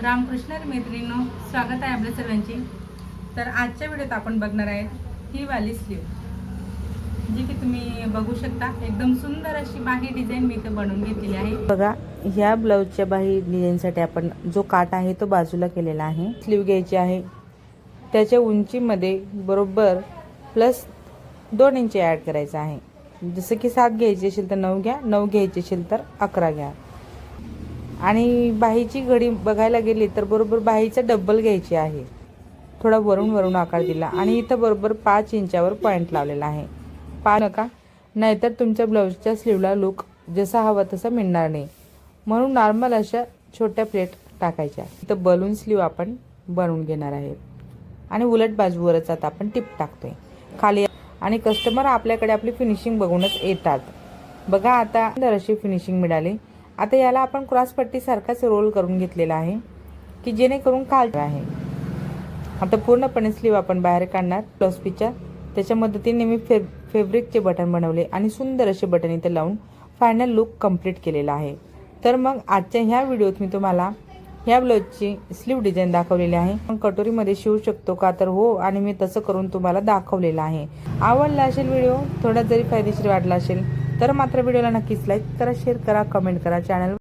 रामकृष्ण मैत्रिणींनो, स्वागत आहे आपल्या सर्वांचे। तर आजच्या व्हिडिओत आपण बघणार आहेत ही वाली स्लीव, जी की तुम्ही बघू शकता। एकदम सुंदर अशी बाही डिझाइन मी इथे बनवून घेतलेली आहे। बघा, ह्या ब्लाउजच्या बाही डिझाईनसाठी आपण जो काट आहे तो बाजूला केलेला आहे। स्लीव घ्यायची आहे, त्याच्या उंचीमध्ये बरोबर प्लस 2 इंच ॲड करायचं आहे। जसं की 7 घ्यायची असेल तर 9 घ्या, 9 घ्यायची असेल तर 11 घ्या। आणि बाहीची घडी बघायला गेली तर बरोबर बाहीचा डबल घ्यायची आहे। थोडा वरून आकार दिला आणि इथं बरोबर 5 इंचावर पॉईंट लावलेला आहे। पा नका, नाहीतर तुमच्या ब्लाऊजच्या स्लीवला लुक जसा हवा तसा मिळणार नाही। म्हणून नॉर्मल अशा छोट्या प्लेट टाकायच्या। इथं बलून स्लीव आपण बनवून घेणार आहे आणि उलट बाजूवरच आता आपण टिप टाकतोय खाली। आणि कस्टमर आपल्याकडे आपली फिनिशिंग बघूनच येतात। बघा, आता अशी फिनिशिंग मिळाली। आता याला आपण क्रॉस पट्टी सारखाच रोल करून घेतलेला आहे की जेणेकरून खाली आहे। आता पूर्णपणे स्लीव आपण बाहेर काढणार ब्लाउज पीसच्या। त्याच्या मदतीने मी फॅब्रिकचे बटन बनवले आणि सुंदर असे बटन इथे लावून फायनल लुक कंप्लीट केलेला आहे। तर मग आजच्या ह्या व्हिडिओत मी तुम्हाला ह्या ब्लाउजची स्लीव डिझाइन दाखवलेली आहे। आपण कटोरीमध्ये शिवू शकतो का, तर हो, आणि मी तसं करून तुम्हाला दाखवलेलं आहे। आवडला असेल व्हिडिओ, थोडा जरी फायदेशीर वाटला असेल तर मात्र व्हिडिओला नक्कीच लाईक करा, शेअर करा, कमेंट करा। चॅनल